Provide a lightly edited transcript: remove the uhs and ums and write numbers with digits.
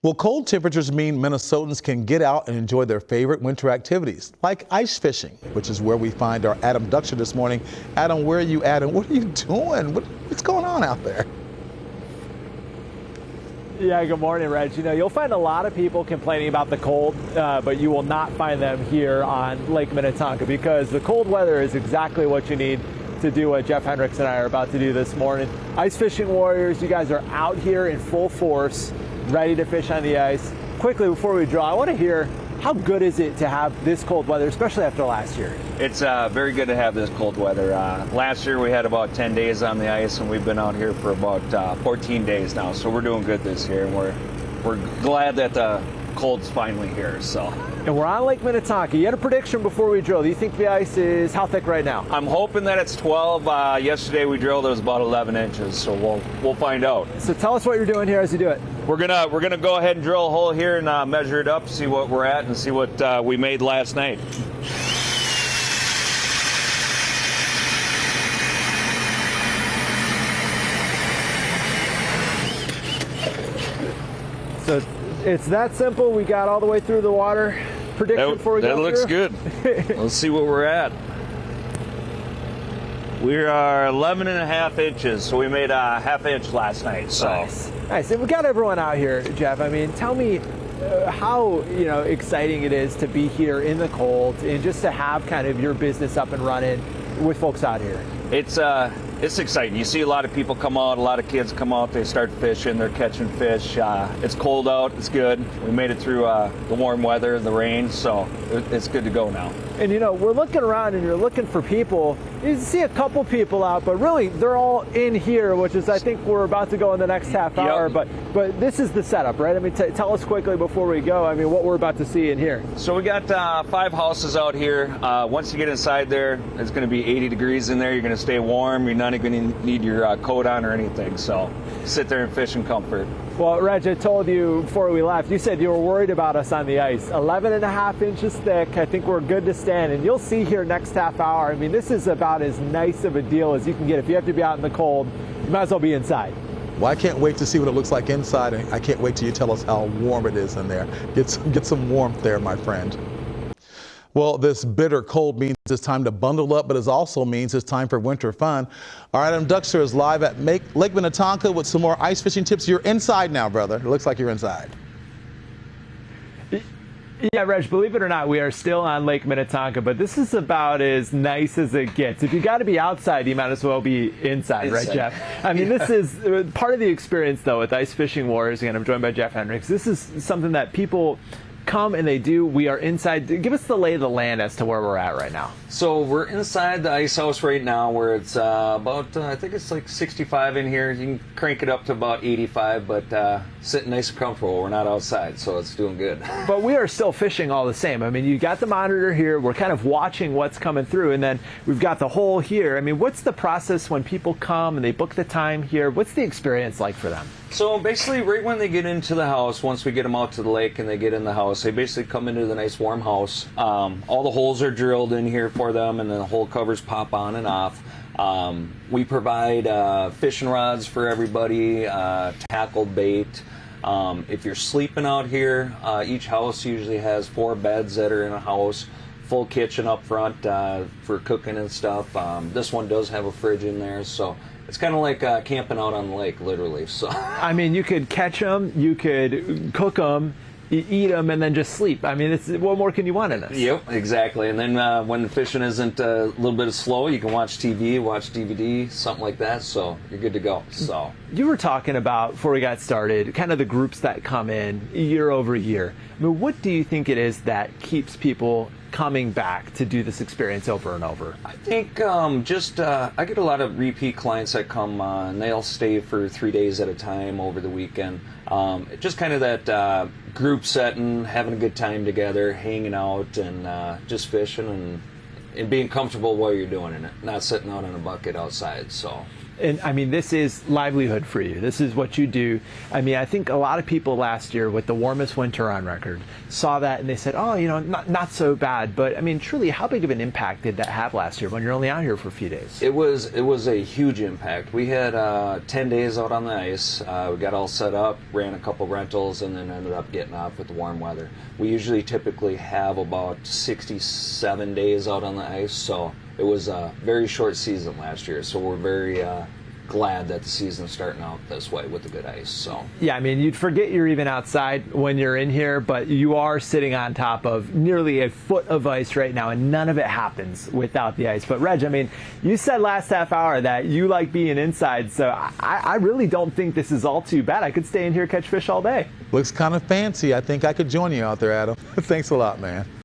Well, cold temperatures mean Minnesotans can get out and enjoy their favorite winter activities, like ice fishing, which is where we find our Adam Duxter this morning. Adam, where are you at and what are you doing? What's going on out there? Yeah, good morning, Reg. You know, you'll find a lot of people complaining about the cold, but you will not find them here on Lake Minnetonka because the cold weather is exactly what you need to do what Jeff Hendricks and I are about to do this morning. Ice fishing warriors, you guys are out here in full force, ready to fish on the ice. Quickly, before we draw, I want to hear, how good is it to have this cold weather, especially after last year? It's very good to have this cold weather. Last year we had about 10 days on the ice, and we've been out here for about 14 days now, so we're doing good this year, and we're glad that the cold's finally here. And we're on Lake Minnetonka. You had a prediction before we drill. Do you think the ice is how thick right now? I'm hoping that it's 12. Yesterday we drilled, it was about 11 inches, so we'll find out. So tell us what you're doing here as you do it. We're gonna go ahead and drill a hole here and measure it up, see what we're at, and see what we made last night. So it's that simple. We got all the way through the water. Prediction before we go through? That looks good. Let's see what we're at. We are 11.5 inches, so we made a half inch last night. So nice. And we got everyone out here, Jeff. I mean, tell me how exciting it is to be here in the cold and just to have kind of your business up and running with folks out here. It's exciting. You see a lot of people come out, a lot of kids come out, they start fishing, they're catching fish. It's cold out, it's good. We made it through the warm weather, the rain, so it's good to go now. And we're looking around and you're looking for people. You see a couple people out, but really they're all in here, which is, I think we're about to go in the next half hour. But this is the setup, right? I mean, tell us quickly before we go, I mean, what we're about to see in here. So we got 5 houses out here. Once you get inside there, it's going to be 80 degrees in there. You're going to stay warm. You're not even going to need your coat on or anything. So sit there and fish in comfort. Well, Reg, I told you before we left, you said you were worried about us on the ice. 11.5 inches thick. I think we're good to stand. And you'll see here next half hour, I mean, this is about as nice of a deal as you can get. If you have to be out in the cold, you might as well be inside. Well, I can't wait to see what it looks like inside, and I can't wait till you tell us how warm it is in there. Get some warmth there, my friend. Well, this bitter cold means it's time to bundle up, but it also means it's time for winter fun. All right, Adam Duxter is live at Lake Minnetonka with some more ice fishing tips. You're inside now, brother. It looks like you're inside. Yeah, Reg, believe it or not, we are still on Lake Minnetonka, but this is about as nice as it gets. If you got to be outside, you might as well be inside, right, Jeff? I mean, this is part of the experience, though, with Ice Fishing Warriors. Again, I'm joined by Jeff Hendricks. This is something that people come and they do. We are inside. Give us the lay of the land as to where we're at right now. So we're inside the ice house right now, where it's about I think it's like 65 in here. You can crank it up to about 85, but sitting nice and comfortable. We're not outside, so it's doing good. But we are still fishing all the same. I mean, you got the monitor here. We're kind of watching what's coming through, and then we've got the hole here. I mean, what's the process when people come and they book the time here? What's the experience like for them? So basically, right when they get into the house, once we get them out to the lake and they get in the house, they basically come into the nice warm house. All the holes are drilled in here for them, and then the hole covers pop on and off. We provide fishing rods for everybody, tackle, bait. If you're sleeping out here, each house usually has 4 beds that are in a house, full kitchen up front for cooking and stuff. This one does have a fridge in there, so it's kind of like camping out on the lake, literally. So I mean, you could catch them, you could cook them, eat them, and then just sleep. I mean, what more can you want in this? Yep, exactly. And then when the fishing isn't a little bit slow, you can watch TV, watch DVD, something like that, so you're good to go. So you were talking about, before we got started, kind of the groups that come in year over year. I mean, what do you think it is that keeps people coming back to do this experience over and over? I think I get a lot of repeat clients that come and they'll stay for 3 days at a time over the weekend. Just kind of that group setting, having a good time together, hanging out, and just fishing and being comfortable while you're doing it, not sitting out in a bucket outside. So And I mean, this is livelihood for you. This is what you do. I mean, I think a lot of people last year with the warmest winter on record saw that and they said, oh, you know, not so bad. But I mean, truly, how big of an impact did that have last year when you're only out here for a few days? It was a huge impact. We had 10 days out on the ice. We got all set up, ran a couple rentals, and then ended up getting off with the warm weather. We usually typically have about 67 days out on the ice, so it was a very short season last year. So we're very glad that the season's starting out this way with the good ice. So yeah, I mean, you'd forget you're even outside when you're in here, but you are sitting on top of nearly a foot of ice right now, and none of it happens without the ice. But Reg, I mean, you said last half hour that you like being inside, so I really don't think this is all too bad. I could stay in here, catch fish all day. Looks kind of fancy. I think I could join you out there, Adam. Thanks a lot, man.